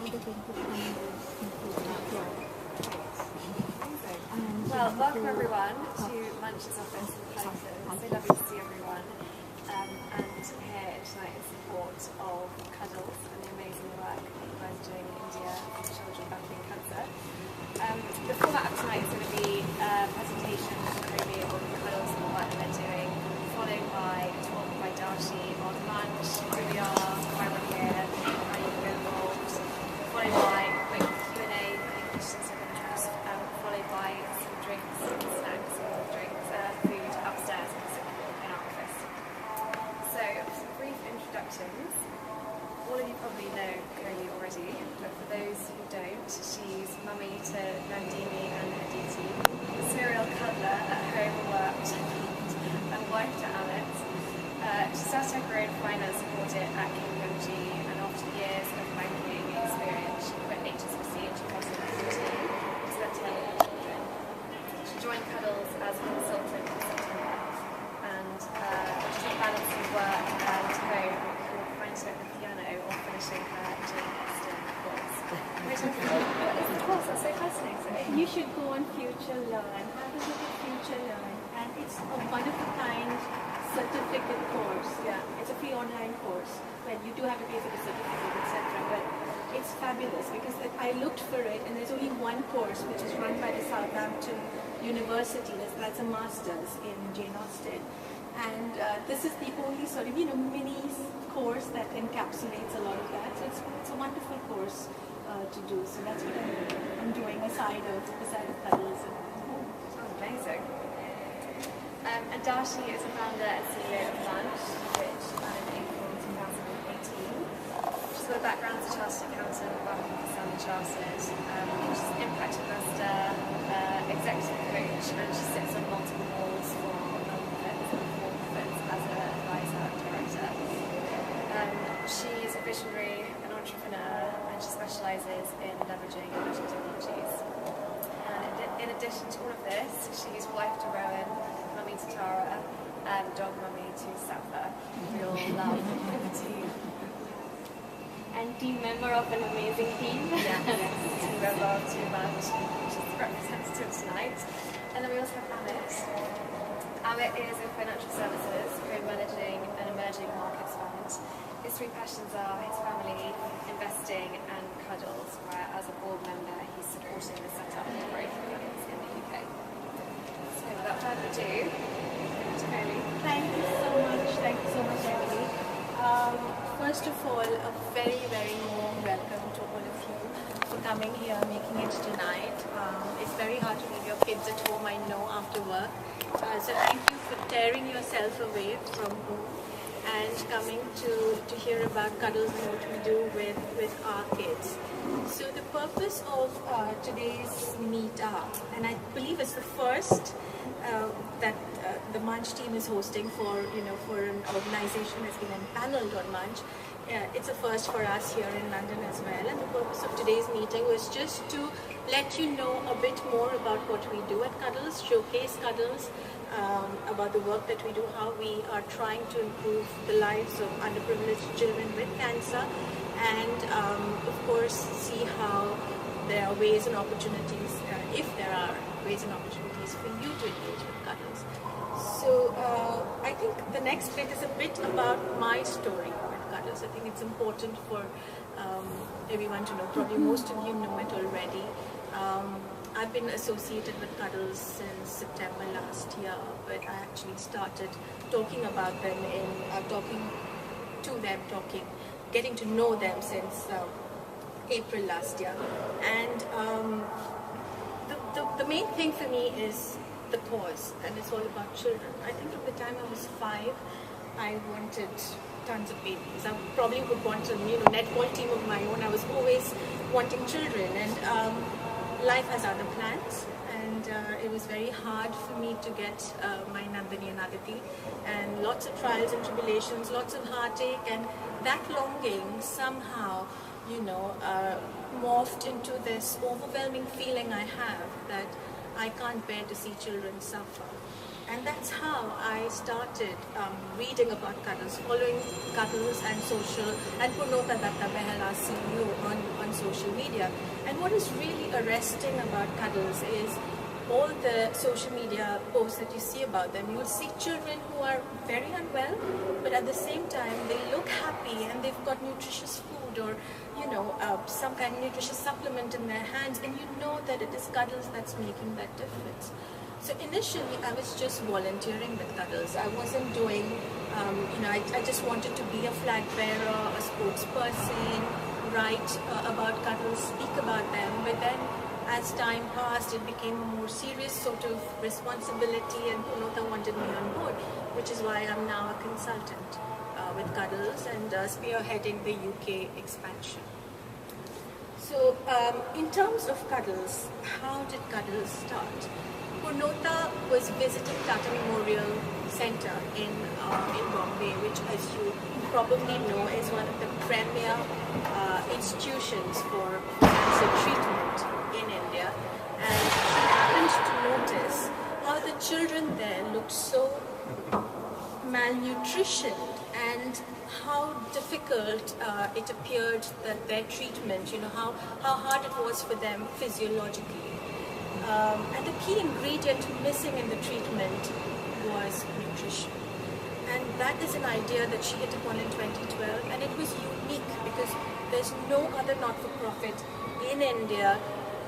Well, welcome everyone to Lunch's office in Paddington. It's so lovely to see everyone and here tonight in support of Cuddles and the amazing work that you guys are doing in India for children battling cancer. The format of tonight is going to be a presentation from Kobe on Cuddles and the work that they're doing, followed by a talk by Darshi on lunch, who we are, why we're here, how you can get involved, followed by a quick Q&A, any questions of interest, followed by some drinks, snacks, food upstairs in our office. So, some brief introductions. All of you probably know Kobe already, but for those who don't, she's mummy to Nandini and Aditi, serial cuddler at home, worked and wife to Amit. She started her career in finance supported at KPMG, and after years of banking experience, she quit HSBC in 2014 to spend time with her children. She joined Cuddles as a consultant in September, and she's balancing work and home, you'll find her at the piano or finishing her Jane Austen course. What is the course? That's so fascinating. You should go on Future Learn. Have a look at Future Learn, and it's a one-of-a-kind certificate course. Yeah, it's a free online course. Well, you do have to pay for the certificate, etc. But it's fabulous because I looked for it, and there's only one course which is run by the Southampton University. That's a master's in Jane Austen, and this is the only sort of mini course that encapsulates a lot of that. So it's a wonderful course to do. So that's what I'm doing aside of Cuddles. Sounds amazing. And Darshi is a founder and CEO of Lunch, which founded in April 2018. She's got a background as a chartered accountant, working for Standard Chartered. She's an impact investor, executive coach, and she sits on multiple boards for non-profits and for-profits as an advisor and director. She's a visionary, an entrepreneur, and she specialises in leveraging emerging technologies. And in addition to all of this, she's wife to Rowan, mummy to Tara, and dog mummy to Safa. We all love to. And team member of an amazing team. Yes, team member of Too Much, which is the representative tonight. And then we also have Amit. Amit is in financial services, co-managing an emerging markets fund. His three passions are his family, investing, and Cuddles, where as a board member he's supporting the setup of growth of Cuddles in the UK. So without further ado, Tony. Thank you so much, Emily. First of all, a very, very warm welcome to all of you for coming here, making it tonight. It's very hard to leave your kids at home, I know, after work. So thank you for tearing yourself away from home and coming to hear about Cuddles and what we do with our kids. So the purpose of today's meetup, and I believe it's the first that the Munch team is hosting for an organization that's been empaneled on Munch. It's a first for us here in London as well, and the purpose of today's meeting was just to let you know a bit more about what we do at Cuddles, showcase Cuddles, about the work that we do, how we are trying to improve the lives of underprivileged children with cancer, and of course see how there are ways and opportunities, if there are ways and opportunities for you to engage with Cuddles. So I think the next bit is a bit about my story with Cuddles. I think it's important for everyone to know. Probably most of you know it already. I've been associated with Cuddles since September last year, but I actually started talking about them getting to know them since April last year. And the main thing for me is the cause, and it's all about children. I think from the time I was 5, I wanted tons of babies. I probably would want a netball team of my own. I was always wanting children, and life has other plans, and it was very hard for me to get my Nandini and Aditi, and lots of trials and tribulations, lots of heartache, and that longing somehow morphed into this overwhelming feeling I have that I can't bear to see children suffer. And that's how I started reading about Cuddles, following Cuddles and Purnota Datta Behel, our CEO, on social media. And what is really arresting about Cuddles is all the social media posts that you see about them. You will see children who are very unwell, but at the same time they look happy and they've got nutritious food or some kind of nutritious supplement in their hands, and you know that it is Cuddles that's making that difference. So initially I was just volunteering with Cuddles. I wasn't doing, I just wanted to be a flag bearer, a spokesperson, write about Cuddles, speak about them. But then as time passed, it became a more serious sort of responsibility, and Lodha wanted me on board, which is why I'm now a consultant with Cuddles and spearheading the UK expansion. So in terms of Cuddles, how did Cuddles start? Lodha was visiting Tata Memorial Center in Bombay, which, as you probably know, is one of the premier institutions for cancer treatment in India. And she happened to notice how the children there looked so malnutritioned and how difficult it appeared that their treatment, how hard it was for them physiologically. And the key ingredient missing in the treatment was nutrition. And that is an idea that she hit upon in 2012, and it was unique because there's no other not-for-profit in India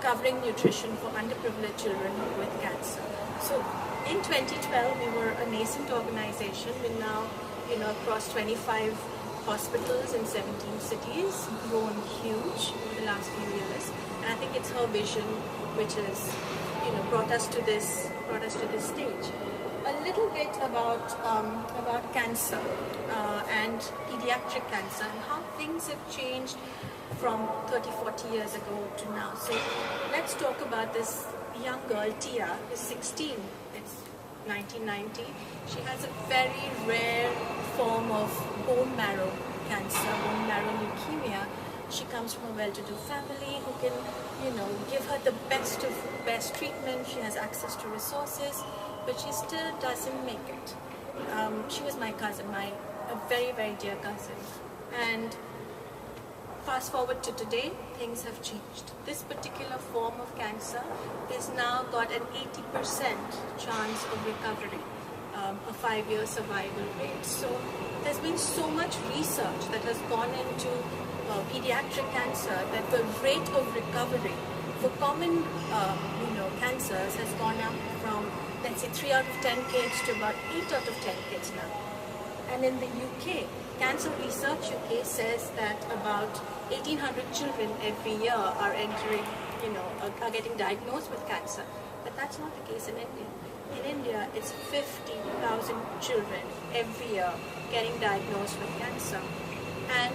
covering nutrition for underprivileged children with cancer. So in 2012, we were a nascent organization. We're now across 25 hospitals in 17 cities, grown huge over the last few years. And I think it's her vision which has brought us to this stage. A little bit about cancer and pediatric cancer and how things have changed from 30-40 years ago to now. So let's talk about this young girl, Tia, who's 16. It's 1990. She has a very rare form of bone marrow cancer, bone marrow leukemia. She comes from a well-to-do family who can, give her the best of best treatment. She has access to resources, but she still doesn't make it. She was my cousin, a very, very dear cousin. And fast forward to today, things have changed. This particular form of cancer has now got an 80% chance of recovery, a 5-year survival rate. So there's been so much research that has gone into pediatric cancer that the rate of recovery for common cancers has gone up from, let's say, 3 out of 10 kids to about 8 out of 10 kids now. And in the UK, Cancer Research UK says that about 1,800 children every year are entering, are getting diagnosed with cancer. But that's not the case in India. In India, it's 50,000 children every year getting diagnosed with cancer. And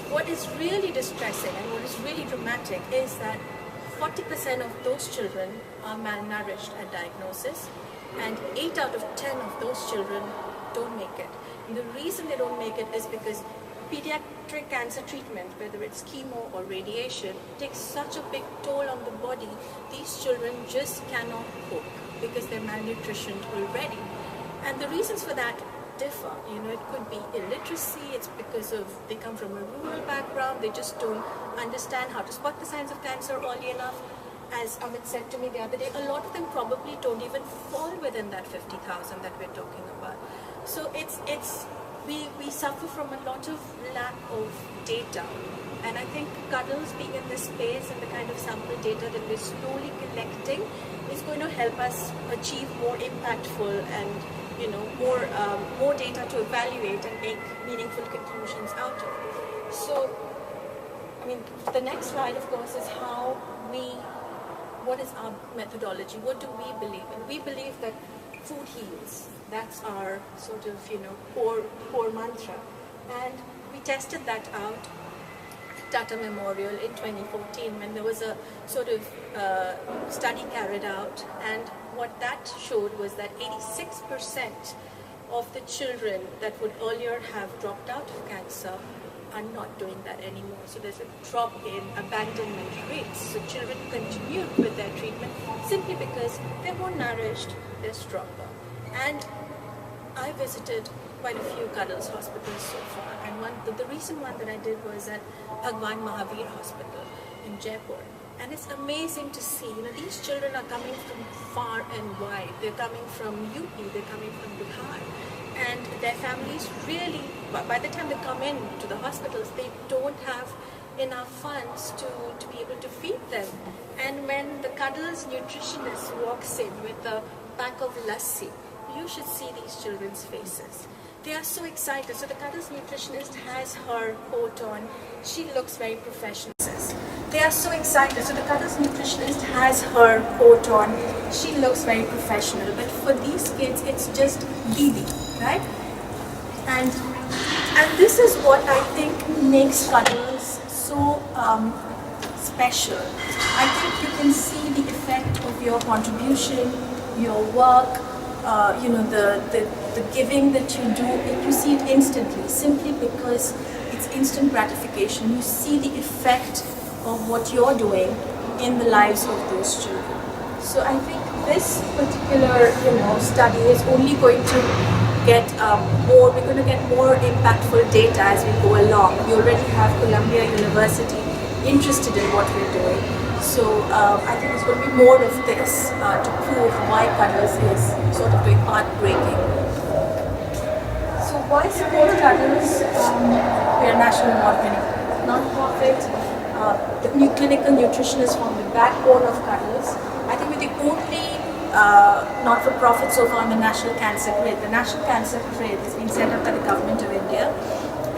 what is really distressing and what is really dramatic is that 40% of those children are malnourished at diagnosis, and 8 out of 10 of those children don't make it. And the reason they don't make it is because pediatric cancer treatment, whether it's chemo or radiation, takes such a big toll on the body. These children just cannot cope because they're malnutritioned already. And the reasons for that differ. It could be illiteracy, it's because they come from a rural background, they just don't understand how to spot the signs of cancer early enough. As Amit said to me the other day, a lot of them probably don't even fall within that 50,000 that we're talking about. So we suffer from a lot of lack of data. And I think Cuddles being in this space and the kind of sample data that we're slowly collecting is going to help us achieve more impactful and more data to evaluate and make meaningful conclusions out of. So, the next slide, of course, is what is our methodology? What do we believe in? We believe that food heals. That's our sort of, core mantra. And we tested that out at Tata Memorial in 2014 when there was a sort of study carried out, and what that showed was that 86% of the children that would earlier have dropped out of cancer are not doing that anymore. So there's a drop in abandonment rates. So children continue with their treatment simply because they're more nourished, they're stronger. And I visited quite a few Cuddles hospitals so far, and the recent one that I did was at Bhagwan Mahavir Hospital in Jaipur. And it's amazing to see, these children are coming from far and wide. They're coming from UP, they're coming from Bihar. And their families really, by the time they come in to the hospitals, they don't have enough funds to be able to feed them. And when the Cuddles nutritionist walks in with a pack of lassi, you should see these children's faces. They are so excited. So the Cuddles nutritionist has her coat on. She looks very professional. They are so excited. So the Cuddles nutritionist has her coat on. She looks very professional. But for these kids, it's just Didi, right? And this is what I think makes Cuddles so special. I think you can see the effect of your contribution, your work, the giving that you do. You see it instantly, simply because it's instant gratification. You see the effect of what you're doing in the lives of those children. So I think this particular study is only going to get we're going to get more impactful data as we go along. We already have Columbia University interested in what we're doing. So I think it's going to be more of this to prove why Cuddles is sort of doing path-breaking. So why support Cuddles? We are a national award-winning non-profit. The new clinical nutritionist form the backbone of Cuddles. I think we're the only not-for-profit so far on the National Cancer Grid. The National Cancer Grid has been set up by the Government of India,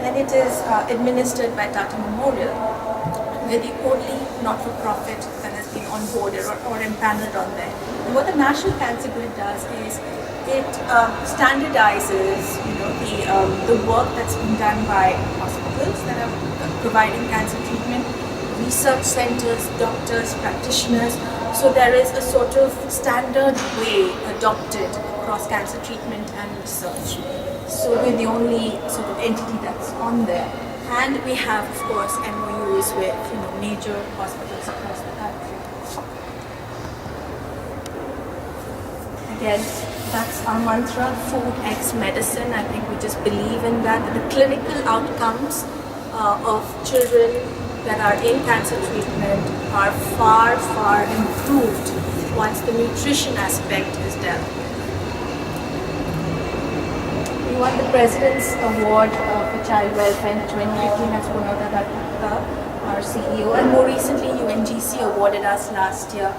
and it is administered by Tata Memorial. We're the only not-for-profit that has been onboarded or empaneled on there. And what the National Cancer Grid does is it standardizes, the work that's been done by hospitals that are providing cancer treatment, research centers, doctors, practitioners. So there is a sort of standard way adopted across cancer treatment and research. So we're the only sort of entity that's on there. And we have, of course, MOUs with major hospitals across the country. Again, that's our mantra, food X medicine. I think we just believe in that the clinical outcomes of children that are in cancer treatment are far, far improved once the nutrition aspect is dealt with. We won the President's Award for Child Welfare in 2015 as Lodha, our CEO, and more recently UNGC awarded us last year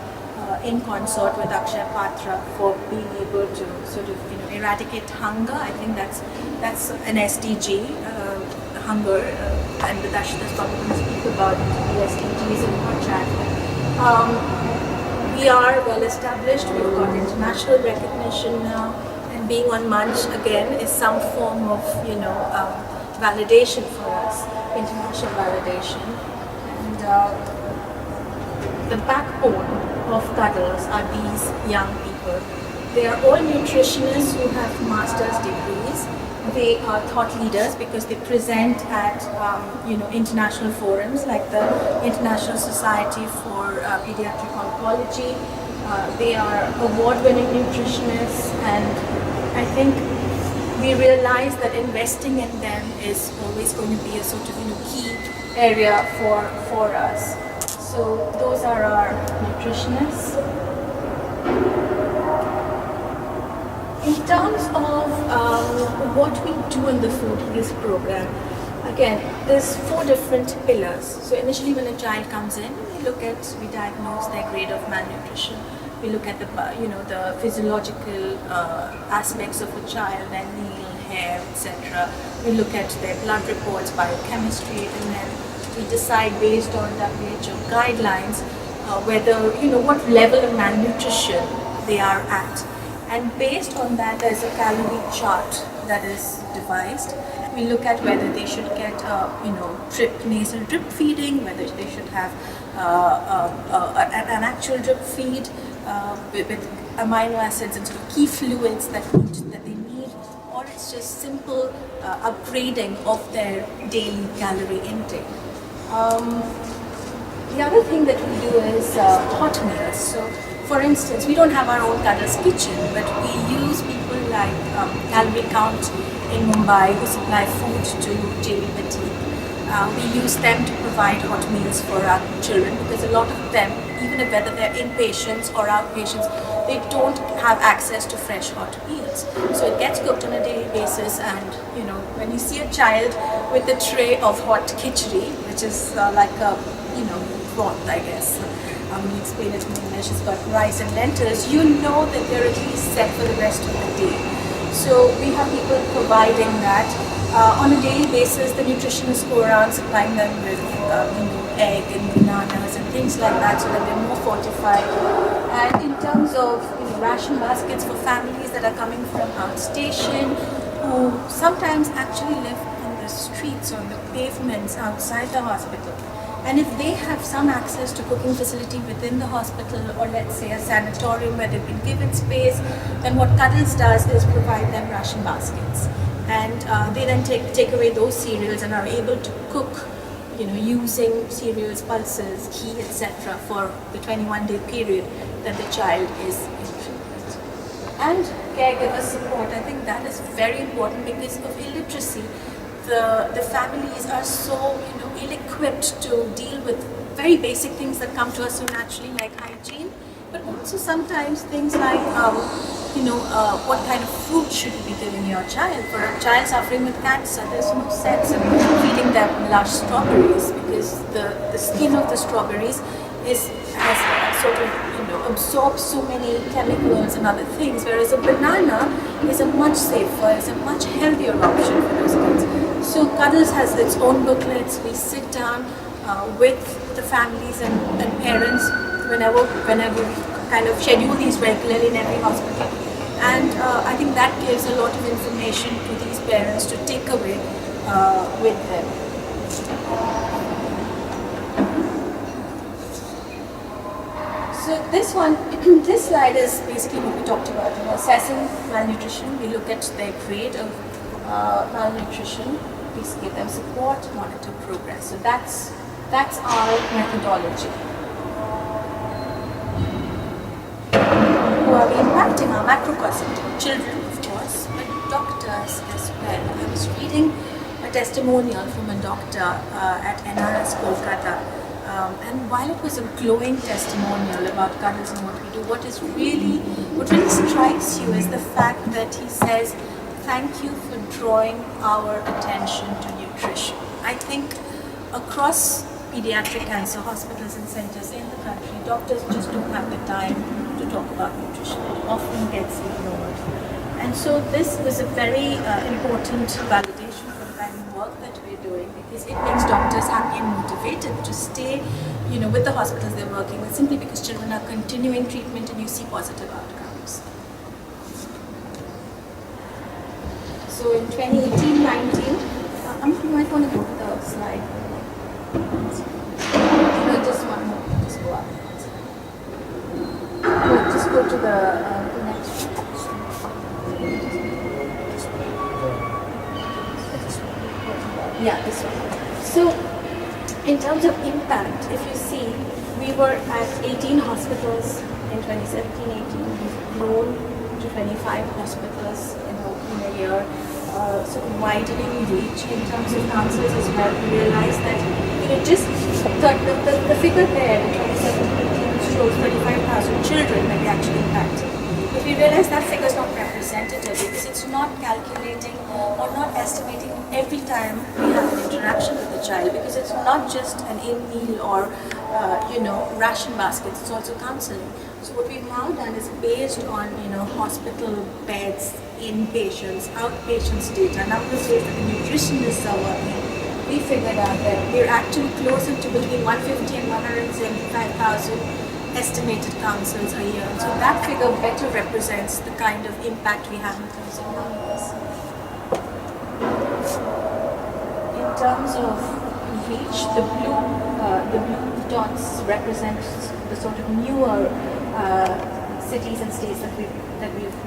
in consort with Akshay Patra for being able to sort of eradicate hunger. I think that's an SDG, hunger, and Dashida's probably going to speak about the SDGs in her chat. We are well established, we've got international recognition now, and being on Munch again is some form of validation for us, international validation. And the backbone of Cuddles are these young people. They are all nutritionists who have master's degrees. They are thought leaders because they present at international forums like the International Society for Pediatric Oncology. They are award-winning nutritionists, and I think we realize that investing in them is always going to be a sort of key area for us. So those are our nutritionists. In terms of what we do in the Food Heals program, again, there's 4 different pillars. So initially when a child comes in, we diagnose their grade of malnutrition. We look at the physiological aspects of a child, their nail, hair, etc. We look at their blood reports, biochemistry, and then we decide based on WHO guidelines whether, what level of malnutrition they are at. And based on that, there's a calorie chart that is devised. We look at whether they should get, nasal drip feeding, whether they should have an actual drip feed with amino acids and sort of key fluids that they need, or it's just simple upgrading of their daily calorie intake. The other thing that we do is hot meals. So, for instance, we don't have our own Cuddles kitchen, but we use people like Calorie Count in Mumbai who supply food to JB Batik. We use them to provide hot meals for our children, because a lot of them, even if whether they're inpatients or outpatients, they don't have access to fresh hot meals. So it gets cooked on a daily basis, and when you see a child with a tray of hot khichdi, which is like a broth, I guess. When you explain it in English, it's got rice and lentils, you know that they're at least set for the rest of the day. So we have people providing that. On a daily basis, the nutritionists go around supplying them with egg and bananas and things like that, so that they're more fortified. And in terms of ration baskets for families that are coming from outstation, who sometimes actually live on the streets or on the pavements outside the hospital. And if they have some access to cooking facility within the hospital, or let's say a sanatorium where they've been given space, then what Cuddles does is provide them ration baskets. And they then take away those cereals and are able to cook, using cereals, pulses, ghee, etc. for the 21-day period that the child is in treatment. And caregiver support, I think that is very important, because of illiteracy. The families are so ill-equipped to deal with very basic things that come to us so naturally, like hygiene, but also sometimes things like what kind of food should you be giving your child. For a child suffering with cancer, there's no sense in feeding them lush strawberries, because the skin of the strawberries has sort of absorbs so many chemicals and other things, whereas a banana is a much safer, is a much healthier option for those kids. So Cuddles has its own booklets. We sit down with the families and parents whenever we kind of schedule these regularly in every hospital. And I think that gives a lot of information to these parents to take away with them. So this slide is basically what we talked about, assessing malnutrition. We look at their grade of malnutrition. We give them support, monitor progress. So that's our methodology. Who are we impacting? Our macrocosm, children, of course, but doctors as well. I was reading a testimonial from a doctor at NRS Kolkata. And while it was a glowing testimonial about Cuddles and what we do, what really strikes you is the fact that he says, "Thank you for drawing our attention to nutrition." I think across pediatric cancer hospitals and centers in the country, doctors just don't have the time to talk about nutrition. It often gets ignored. And so this was a very important validation for the kind of work that we're doing, because it makes doctors happy and motivated to stay with the hospitals they're working with, simply because children are continuing treatment and you see positive outcomes. So in 2018-19, you might want to go to the slide. No, just one more. Just go up. No, just go to the next one. Yeah, this one. So in terms of impact, if you see, we were at 18 hospitals in 2017-18. We've grown to 25 hospitals in a year. Sort of widening reach in terms of councils as well. We realized that just the figure there in 2017 shows 35,000 children that we actually impacted. But we realized that figure is not representative, because it's not calculating or not estimating every time we have an interaction with the child, because it's not just an in-meal or ration baskets, it's also counseling. So what we've now done is based on hospital beds, inpatients, outpatients data, number of days that the nutritionists are working, we figured out that we're actually closer to between 150 and 175,000 estimated councils a year. So that figure better represents the kind of impact we have in terms of numbers. In terms of reach, the blue dots represent the sort of newer cities and states that we've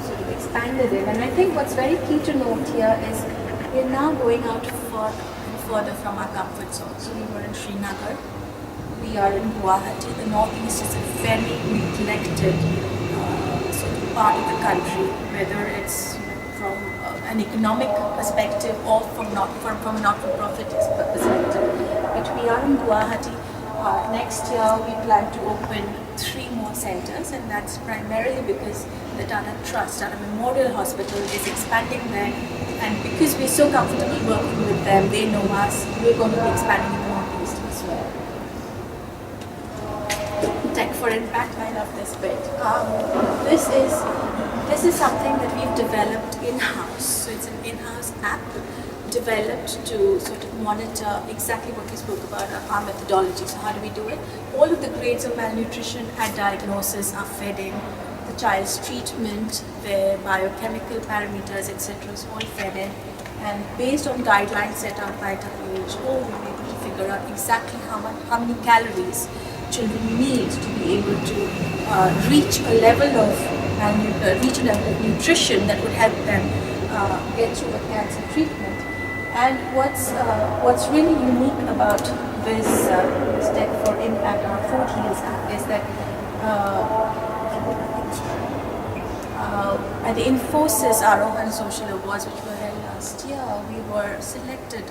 sort of expanded in. And I think what's very key to note here is we're now going out further from our comfort zone. So we were in Srinagar, we are in Guwahati. The northeast is a very neglected sort of part of the country, whether it's from, and an economic perspective or from a not-for-profit perspective. But we are in Guwahati. Next year we plan to open 3 more centers, and that's primarily because the Tata Trust, Tata Memorial Hospital, is expanding there, and because we're so comfortable working with them, they know us, we're going to be expanding in the Northeast as well. Tech for Impact, I love this bit. This is something that we've developed in-house. So it's an in-house app developed to sort of monitor exactly what we spoke about, our methodology. So how do we do it? All of the grades of malnutrition at diagnosis are fed in. The child's treatment, their biochemical parameters, etc. is all fed in. And based on guidelines set out by WHO, we're able to figure out exactly how many calories children need to be able to reach a level of nutrition that would help them get through a cancer treatment. And what's really unique about this Tech for Impact, our Food Heals app, is that at the Infosys Arohan Social Awards, which were held last year, we were selected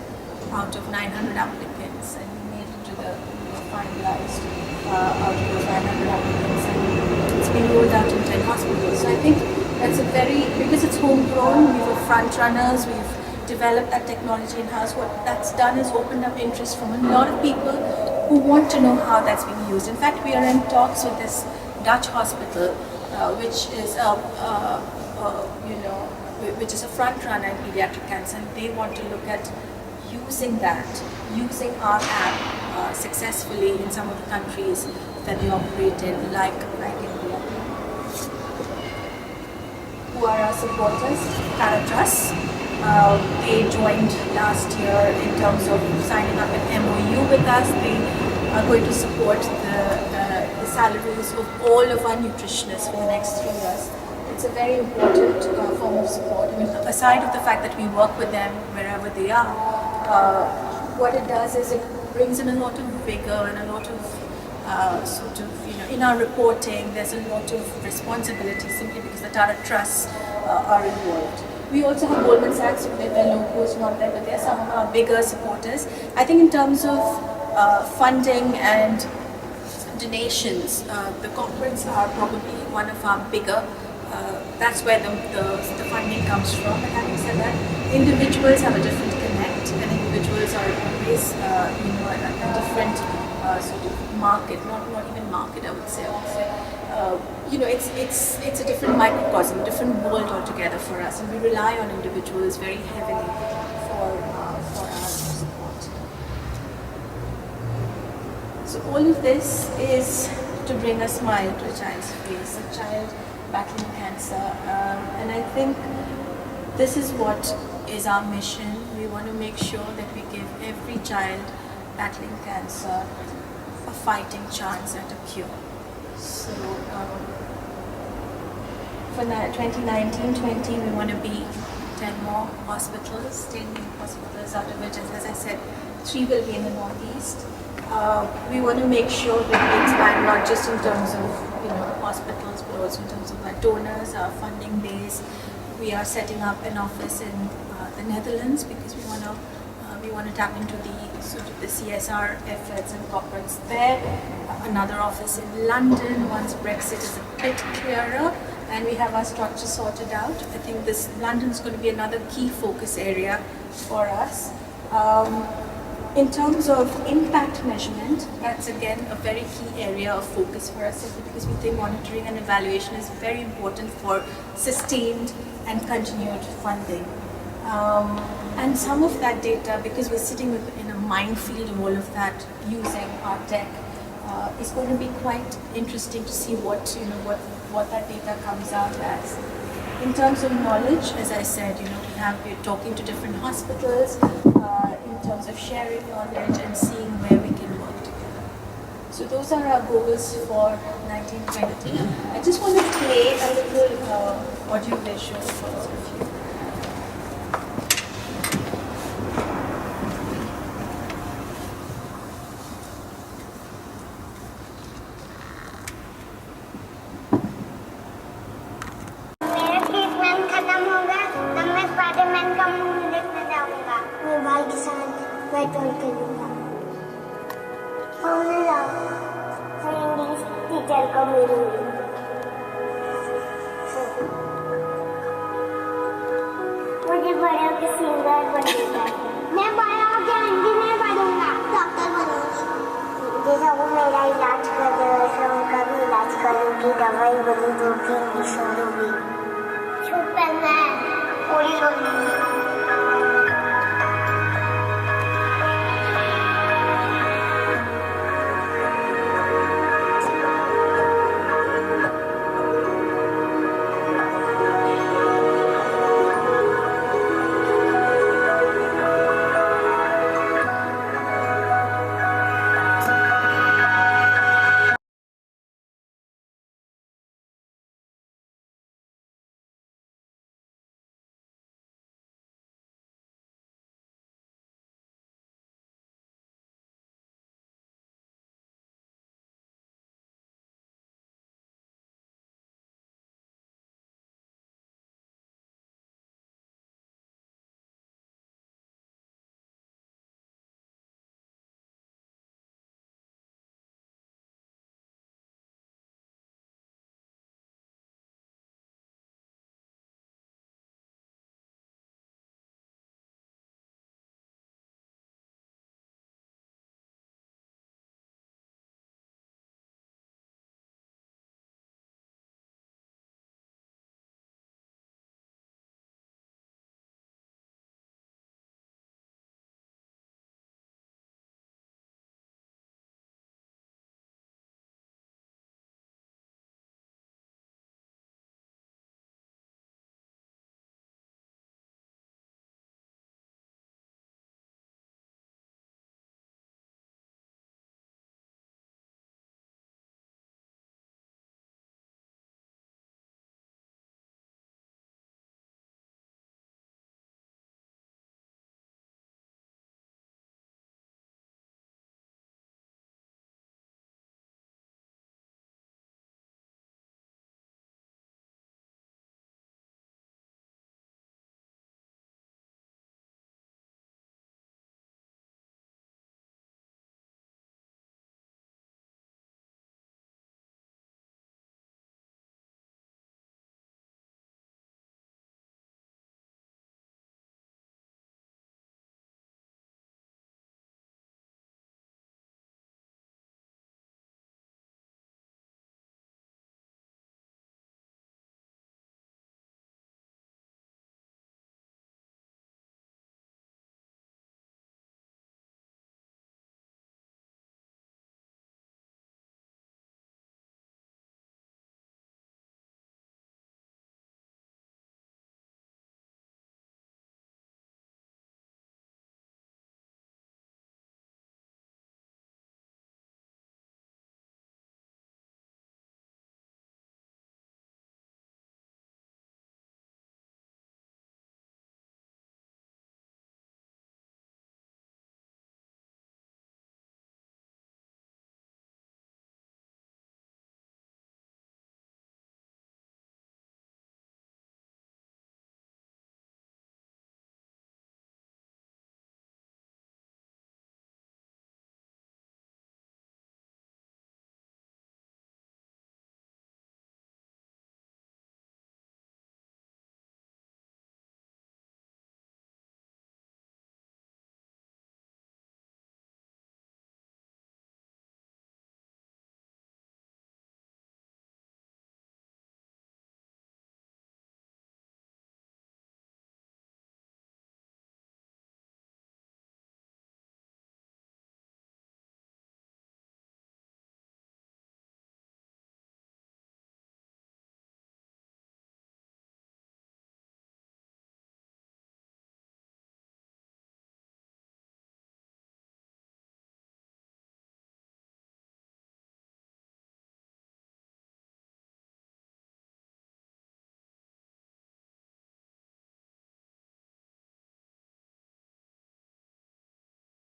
out of 900 applicants, and we made it to we were finalized out of those 900 applicants, and it's been rolled out in 10 hospitals. So I think that's because it's homegrown, we were front runners, we've developed that technology in-house. What that's done is opened up interest from a lot of people who want to know how that's being used. In fact, we are in talks with this Dutch hospital, which is a front runner in pediatric cancer, and they want to look at using our app successfully in some of the countries that they operate in, like India. Who are our supporters? Tata Trust. They joined last year in terms of signing up an MOU with us. They are going to support the salaries of all of our nutritionists for the next 3 years. It's a very important form of support. I mean, aside of the fact that we work with them wherever they are, what it does is it brings in a lot of vigor and a lot of in our reporting, there's a lot of responsibility simply because the Tata Trusts are involved. We also have Goldman Sachs, their logo is not there, but they're some of our bigger supporters. I think in terms of funding and donations, the corporates are probably one of our bigger. That's where the funding comes from. But having said that, individuals have a different connect, and individuals are always a different sort of market, not even market, I would say. It's a different microcosm, a different world altogether for us, and we rely on individuals very heavily for our support. So all of this is to bring a smile to a child's face, a child battling cancer, and I think this is what is our mission. We want to make sure that we give every child battling cancer a fighting chance at a cure. So for 2019-20, we want to be 10 more hospitals, 10 new hospitals, out of which, as I said, 3 will be in the Northeast. We want to make sure that we expand not just in terms of hospitals, but also in terms of our donors, our funding base. We are setting up an office in the Netherlands because we want to tap into the CSR efforts and corporates there. Another office in London once Brexit is a bit clearer and we have our structure sorted out. I think London is going to be another key focus area for us. In terms of impact measurement, that's again a very key area of focus for us, simply because we think monitoring and evaluation is very important for sustained and continued funding. And some of that data, because we're sitting in a minefield of all of that using our tech, is going to be quite interesting to see what that data comes out as. In terms of knowledge, as I said, we're talking to different hospitals in terms of sharing knowledge and seeing where we can work together. So those are our goals for 1920. I just want to play a little audio visual for all of you. मेरा treatment खत्म होगा तब मैं Spiderman को मिलूंगी। मुझे बड़े होकर सिंगर बनना है। मैं बड़ा होकर इंजीनियर बनूंगा, डॉक्टर बनूंगी। जैसा वो मेरा इलाज कर दे वैसे उनका भी इलाज करूंगी, दवाई गोली दूंगी, इंजेक्शन दूंगी। सुपरमैन, पूरी लोग